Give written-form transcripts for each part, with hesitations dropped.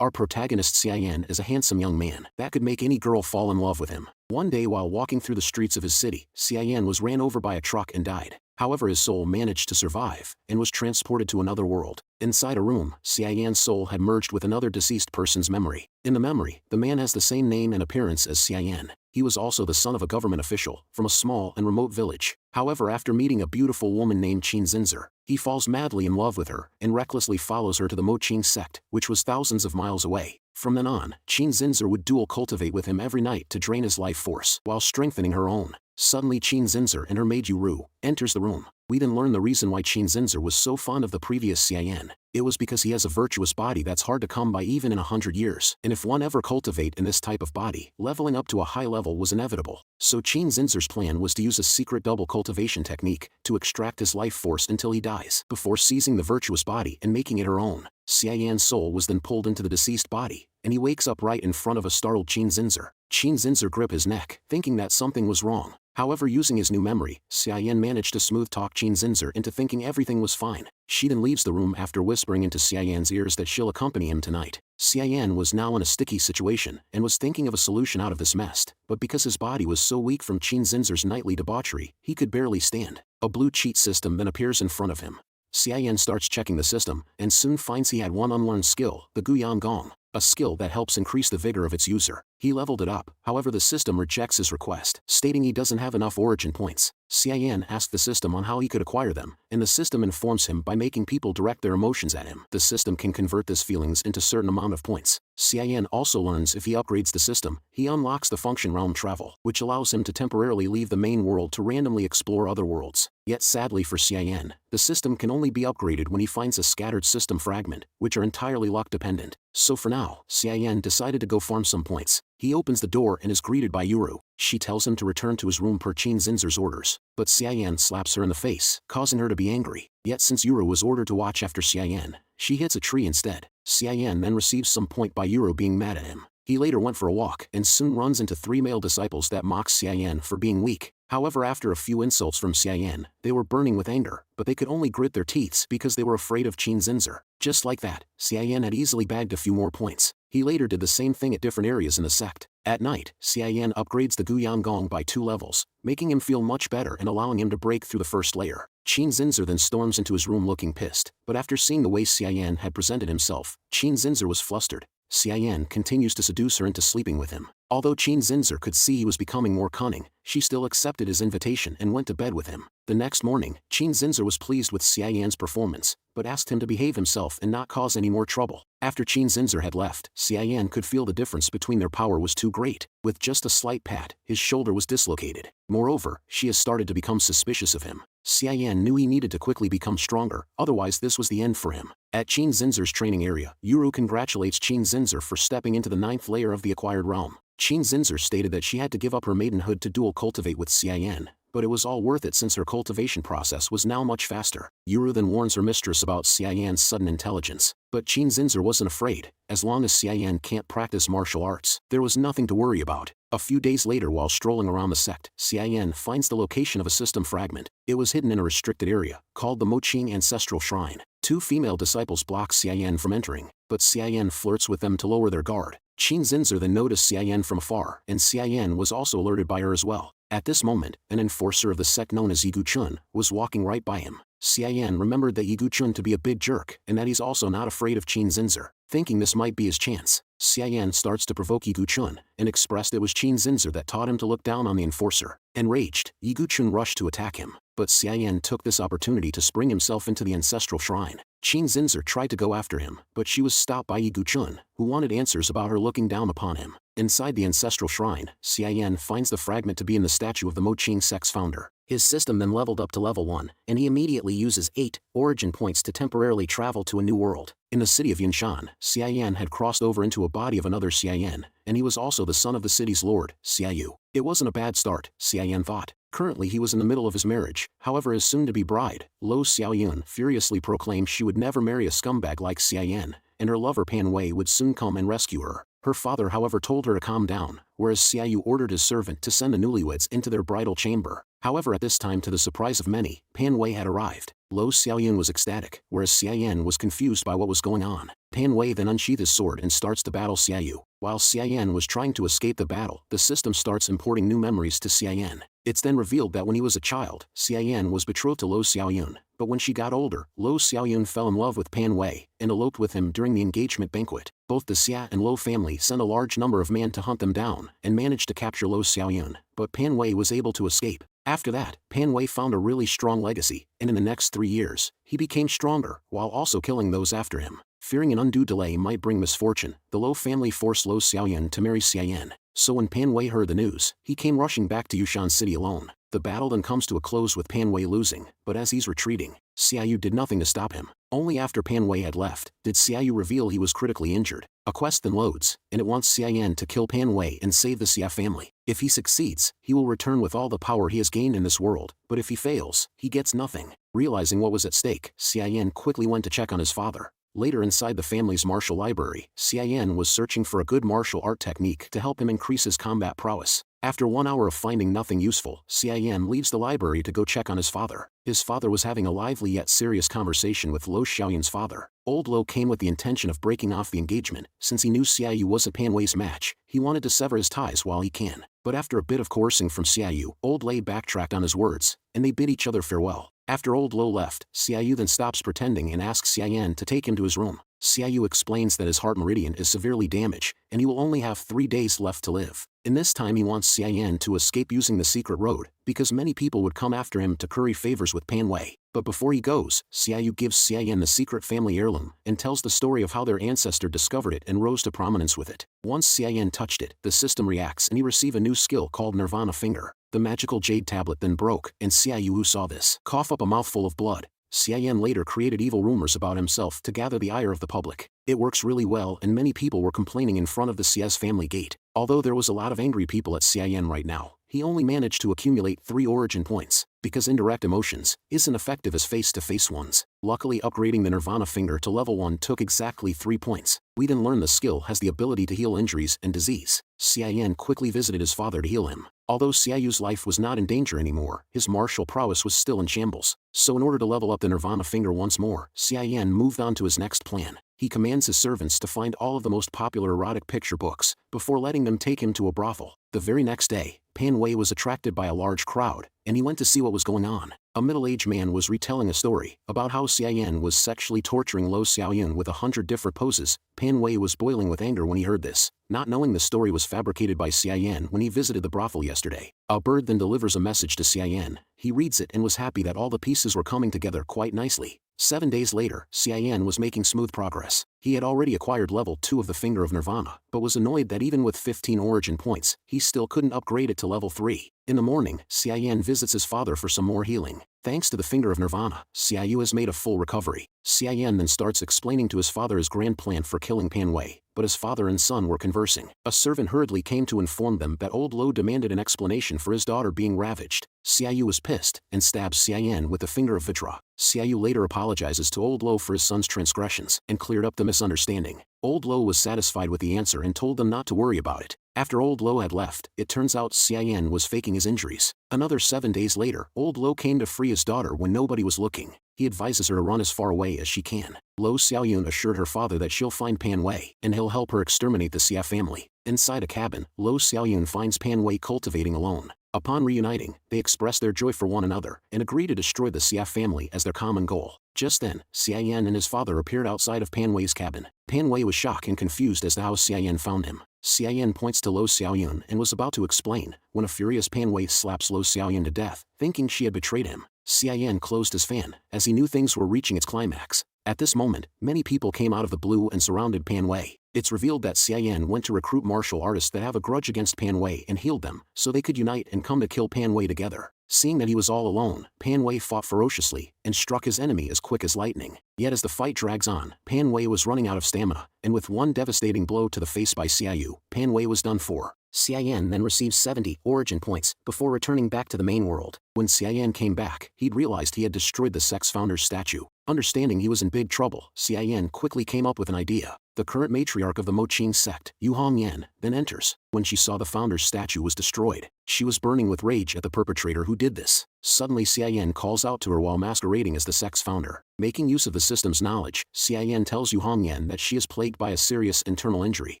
Our protagonist Xian is a handsome young man that could make any girl fall in love with him. One day while walking through the streets of his city, Xian was ran over by a truck and died. However, his soul managed to survive and was transported to another world. Inside a room, Xian's soul had merged with another deceased person's memory. In the memory, the man has the same name and appearance as Xian. He was also the son of a government official from a small and remote village. However, after meeting a beautiful woman named Qin Zinzer, he falls madly in love with her and recklessly follows her to the Moqing sect, which was thousands of miles away. From then on, Qin Zinzer would dual cultivate with him every night to drain his life force while strengthening her own. Suddenly Qin Zinzer and her maid Yuru enters the room. We then learn the reason why Qin Zinzer was so fond of the previous Xian. It was because he has a virtuous body that's hard to come by even in 100 years, and if one ever cultivate in this type of body, leveling up to a high level was inevitable. So Qin Zinzer's plan was to use a secret double cultivation technique to extract his life force until he dies, before seizing the virtuous body and making it her own. Xian's soul was then pulled into the deceased body, and he wakes up right in front of a startled Qin Zinzer. Qin Zinzer gripped his neck, thinking that something was wrong. However, using his new memory, Xian managed to smooth-talk Qin Zinzer into thinking everything was fine. She then leaves the room after whispering into Xian's ears that she'll accompany him tonight. Xian was now in a sticky situation and was thinking of a solution out of this mess, but because his body was so weak from Qin Zinzer's nightly debauchery, he could barely stand. A blue cheat system then appears in front of him. Xian starts checking the system and soon finds he had one unlearned skill, the Guyan Gong, a skill that helps increase the vigor of its user. He leveled it up, however the system rejects his request, stating he doesn't have enough origin points. Xian asked the system on how he could acquire them, and the system informs him by making people direct their emotions at him. The system can convert these feelings into certain amount of points. Xian also learns if he upgrades the system, he unlocks the function realm travel, which allows him to temporarily leave the main world to randomly explore other worlds. Yet sadly for Xian, the system can only be upgraded when he finds a scattered system fragment, which are entirely luck dependent. So for now, Xian decided to go farm some points. He opens the door and is greeted by Yuru. She tells him to return to his room per Qin Zinzer's orders, but Xian slaps her in the face, causing her to be angry. Yet since Yuru was ordered to watch after Xian, she hits a tree instead. Xian then receives some point by Yuru being mad at him. He later went for a walk and soon runs into 3 male disciples that mock Xian for being weak. However, after a few insults from Xian, they were burning with anger, but they could only grit their teeth because they were afraid of Qin Zinzer. Just like that, Xian had easily bagged a few more points. He later did the same thing at different areas in the sect. At night, Xian upgrades the Guyan Gong by 2 levels, making him feel much better and allowing him to break through the first layer. Qin Zinzer then storms into his room looking pissed, but after seeing the way Xian had presented himself, Qin Zinzer was flustered. Xian continues to seduce her into sleeping with him. Although Qin Zinzer could see he was becoming more cunning, she still accepted his invitation and went to bed with him. The next morning, Qin Zinzer was pleased with Xian's performance, but asked him to behave himself and not cause any more trouble. After Qin Zinzer had left, Xian could feel the difference between their power was too great. With just a slight pat, his shoulder was dislocated. Moreover, she has started to become suspicious of him. Xian knew he needed to quickly become stronger, otherwise this was the end for him. At Qin Zinzer's training area, Yuru congratulates Qin Zinzer for stepping into the 9th layer of the acquired realm. Qin Zinzer stated that she had to give up her maidenhood to dual cultivate with Xian, but it was all worth it since her cultivation process was now much faster. Yuru then warns her mistress about Xian's sudden intelligence, but Qin Zinzer wasn't afraid. As long as Xian can't practice martial arts, there was nothing to worry about. A few days later, while strolling around the sect, Xian finds the location of a system fragment. It was hidden in a restricted area, called the Moqing Ancestral Shrine. 2 female disciples block Xian from entering, but Xian flirts with them to lower their guard. Qin Zinzer then noticed Xian from afar, and Xian was also alerted by her as well. At this moment, an enforcer of the sect known as Chun was walking right by him. Xian remembered that Chun to be a big jerk, and that he's also not afraid of Qin Zinzer. Thinking this might be his chance, Xian starts to provoke Chun and expressed it was Qin Zinzer that taught him to look down on the enforcer. Enraged, Chun rushed to attack him, but Xian took this opportunity to spring himself into the ancestral shrine. Qin Zinzer tried to go after him, but she was stopped by Chun, who wanted answers about her looking down upon him. Inside the ancestral shrine, Xian finds the fragment to be in the statue of the Moqing sect's founder. His system then leveled up to level 1, and he immediately uses 8 origin points to temporarily travel to a new world. In the city of Yinshan, Xian had crossed over into a body of another Xian, and he was also the son of the city's lord, Xiaoyu. It wasn't a bad start, Xian thought. Currently he was in the middle of his marriage, however his soon-to-be bride, Lo Xiaoyun, furiously proclaimed she would never marry a scumbag like Xian, and her lover Pan Wei would soon come and rescue her. Her father however told her to calm down, whereas Xiaoyu ordered his servant to send the newlyweds into their bridal chamber. However, at this time, to the surprise of many, Pan Wei had arrived. Lo Xiaoyun was ecstatic, whereas Xiaoyan was confused by what was going on. Pan Wei then unsheathed his sword and starts to battle Xiaoyu. While Xiaoyan was trying to escape the battle, the system starts importing new memories to Xiaoyan. It's then revealed that when he was a child, Xiaoyan was betrothed to Lo Xiaoyun, but when she got older, Lo Xiaoyun fell in love with Pan Wei and eloped with him during the engagement banquet. Both the Xia and Lo family sent a large number of men to hunt them down and managed to capture Lo Xiaoyun, but Pan Wei was able to escape. After that, Pan Wei found a really strong legacy, and in the next 3 years, he became stronger, while also killing those after him. Fearing an undue delay might bring misfortune, the Lo family forced Lo Xiaoyun to marry Xiaoyan. So when Pan Wei heard the news, he came rushing back to Yushan City alone. The battle then comes to a close with Pan Wei losing, but as he's retreating, Xiaoyu did nothing to stop him. Only after Pan Wei had left, did Xiaoyu reveal he was critically injured. A quest then loads, and it wants Xiaoyan to kill Pan Wei and save the Xia family. If he succeeds, he will return with all the power he has gained in this world, but if he fails, he gets nothing. Realizing what was at stake, Xiaoyan quickly went to check on his father. Later, inside the family's martial library, Xiaoyan was searching for a good martial art technique to help him increase his combat prowess. After 1 hour of finding nothing useful, Xiaoyan leaves the library to go check on his father. His father was having a lively yet serious conversation with Lo Xiaoyun's father. Old Lo came with the intention of breaking off the engagement. Since he knew Xiaoyu wasn't Pan Wei's match, he wanted to sever his ties while he can. But after a bit of coercing from Xiaoyu, Old Lo backtracked on his words, and they bid each other farewell. After Old Lo left, Xiaoyu then stops pretending and asks Xiaoyan to take him to his room. Xiaoyu explains that his heart meridian is severely damaged, and he will only have 3 days left to live. In this time he wants Xiaoyan to escape using the secret road, because many people would come after him to curry favors with Pan Wei. But before he goes, Xiaoyu gives Xiaoyan the secret family heirloom, and tells the story of how their ancestor discovered it and rose to prominence with it. Once Xiaoyan touched it, the system reacts and he receives a new skill called Nirvana Finger. The magical jade tablet then broke, and Xiaoyu, who saw this, coughed up a mouthful of blood. Xiaoyan later created evil rumors about himself to gather the ire of the public. It works really well, and many people were complaining in front of the Xia's family gate. Although there was a lot of angry people at Xiaoyan right now, he only managed to accumulate 3 origin points, because indirect emotions isn't effective as face-to-face ones. Luckily, upgrading the Nirvana Finger to level 1 took exactly 3 points. We then learned the skill has the ability to heal injuries and disease. Xiaoyan quickly visited his father to heal him. Although Xiaoyu's life was not in danger anymore, his martial prowess was still in shambles. So in order to level up the Nirvana Finger once more, Xiaoyan moved on to his next plan. He commands his servants to find all of the most popular erotic picture books, before letting them take him to a brothel. The very next day, Pan Wei was attracted by a large crowd, and he went to see what was going on. A middle-aged man was retelling a story about how Xiaoyan was sexually torturing Lo Xiaoyun with 100 different poses. Pan Wei was boiling with anger when he heard this, not knowing the story was fabricated by Xiaoyan when he visited the brothel yesterday. A bird then delivers a message to Xiaoyan. He reads it and was happy that all the pieces were coming together quite nicely. 7 days later, Xiaoyan was making smooth progress. He had already acquired level 2 of the Finger of Nirvana, but was annoyed that even with 15 origin points, he still couldn't upgrade it to level 3. In the morning, Xiaoyan visits his father for some more healing. Thanks to the Finger of Nirvana, Xiaoyu has made a full recovery. Xiaoyan then starts explaining to his father his grand plan for killing Pan Wei, but his father and son were conversing. A servant hurriedly came to inform them that Old Lo demanded an explanation for his daughter being ravaged. Xiaoyu was pissed, and stabs Xiaoyan with the Finger of Vitra. Xiaoyu later apologizes to Old Lo for his son's transgressions, and cleared up the misunderstanding. Old Lo was satisfied with the answer and told them not to worry about it. After Old Lo had left, it turns out Xiaoyan was faking his injuries. Another 7 days later, Old Lo came to free his daughter when nobody was looking. He advises her to run as far away as she can. Lo Xiaoyun assured her father that she'll find Pan Wei, and he'll help her exterminate the Xia family. Inside a cabin, Lo Xiaoyun finds Pan Wei cultivating alone. Upon reuniting, they express their joy for one another, and agree to destroy the Xia family as their common goal. Just then, Xiaoyan and his father appeared outside of Pan Wei's cabin. Pan Wei was shocked and confused as to how Xiaoyan found him. Xiaoyan points to Lo Xiaoyun and was about to explain, when a furious Pan Wei slaps Lo Xiaoyun to death, thinking she had betrayed him. Xiaoyan closed his fan, as he knew things were reaching its climax. At this moment, many people came out of the blue and surrounded Pan Wei. It's revealed that Xiaoyan went to recruit martial artists that have a grudge against Pan Wei and healed them, so they could unite and come to kill Pan Wei together. Seeing that he was all alone, Pan Wei fought ferociously, and struck his enemy as quick as lightning. Yet as the fight drags on, Pan Wei was running out of stamina, and with one devastating blow to the face by Xiaoyu, Pan Wei was done for. Xiaoyan then received 70 origin points before returning back to the main world. When Xiaoyan came back, he'd realized he had destroyed the sex founder's statue. Understanding he was in big trouble, Xian quickly came up with an idea. The current matriarch of the Moqing sect, Yu Hongyan, then enters. When she saw the founder's statue was destroyed, she was burning with rage at the perpetrator who did this. Suddenly Xian calls out to her while masquerading as the sect's founder. Making use of the system's knowledge, Xian tells Yu Hongyan that she is plagued by a serious internal injury.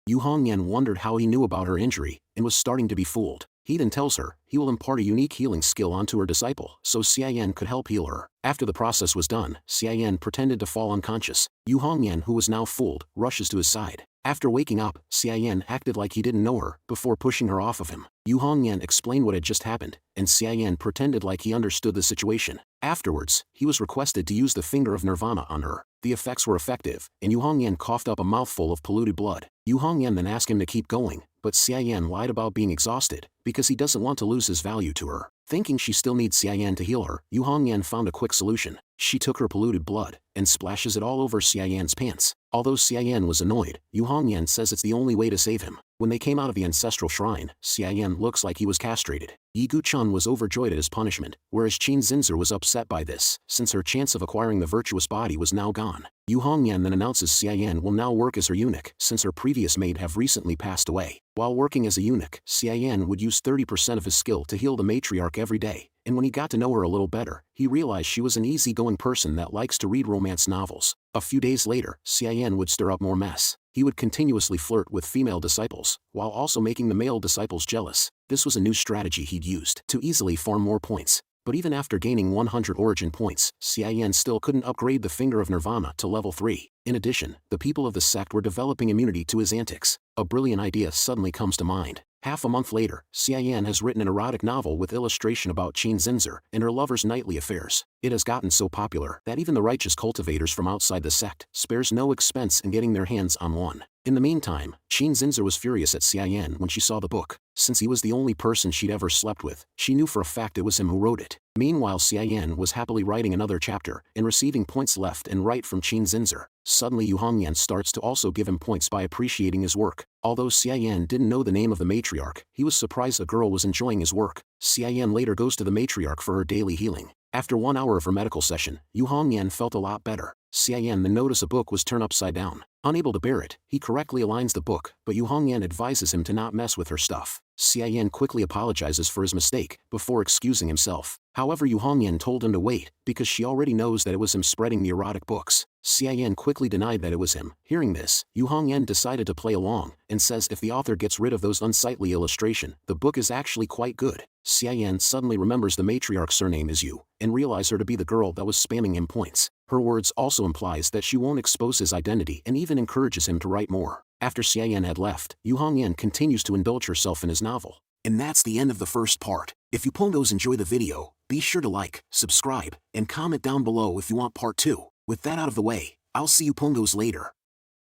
Yu Hongyan wondered how he knew about her injury, and was starting to be fooled. He then tells her he will impart a unique healing skill onto her disciple so Xian could help heal her. After the process was done, Xian pretended to fall unconscious. Yu Hongyan, who was now fooled, rushes to his side. After waking up, Xian acted like he didn't know her before pushing her off of him. Yu Hongyan explained what had just happened, and Xian pretended like he understood the situation. Afterwards, he was requested to use the finger of Nirvana on her. The effects were effective, and Yu Hongyan coughed up a mouthful of polluted blood. Yu Hongyan then asked him to keep going, but Xian lied about being exhausted, because he doesn't want to lose his value to her. Thinking she still needs Xian to heal her, Yu Hongyan found a quick solution. She took her polluted blood, and splashes it all over Xian's pants. Although Xian was annoyed, Yu Hongyan says it's the only way to save him. When they came out of the ancestral shrine, Xian looks like he was castrated. Yi Guchun was overjoyed at his punishment, whereas Qin Zinzer was upset by this, since her chance of acquiring the virtuous body was now gone. Yu Hongyan then announces Xian will now work as her eunuch, since her previous maid have recently passed away. While working as a eunuch, Xian would use 30% of his skill to heal the matriarch every day, and when he got to know her a little better, he realized she was an easygoing person that likes to read romance novels. A few days later, Xian would stir up more mess. He would continuously flirt with female disciples, while also making the male disciples jealous. This was a new strategy he'd used to easily farm more points. But even after gaining 100 origin points, Xian still couldn't upgrade the Finger of Nirvana to level 3. In addition, the people of the sect were developing immunity to his antics. A brilliant idea suddenly comes to mind. Half a month later, Xian has written an erotic novel with illustration about Qin Zinzer and her lover's nightly affairs. It has gotten so popular that even the righteous cultivators from outside the sect spares no expense in getting their hands on one. In the meantime, Qin Zinzer was furious at Xian when she saw the book. Since he was the only person she'd ever slept with, she knew for a fact it was him who wrote it. Meanwhile, Xian was happily writing another chapter and receiving points left and right from Qin Zinzer. Suddenly Yu Hongyan starts to also give him points by appreciating his work. Although Xian didn't know the name of the matriarch, he was surprised a girl was enjoying his work. Xian later goes to the matriarch for her daily healing. After 1 hour of her medical session, Yu Hongyan felt a lot better. Xian then noticed a book was turned upside down. Unable to bear it, he correctly aligns the book, but Yu Hongyan advises him to not mess with her stuff. Xian quickly apologizes for his mistake, before excusing himself. However, Yu Hongyan told him to wait, because she already knows that it was him spreading the erotic books. Xian quickly denied that it was him. Hearing this, Yu Hongyan decided to play along, and says if the author gets rid of those unsightly illustrations, the book is actually quite good. Xian suddenly remembers the matriarch's surname is Yu, and realizes her to be the girl that was spamming him points. Her words also implies that she won't expose his identity and even encourages him to write more. After Xian had left, Yu Hongyan continues to indulge herself in his novel. And that's the end of the first part. If you pongos enjoy the video, be sure to like, subscribe, and comment down below if you want part 2. With that out of the way, I'll see you pongos later.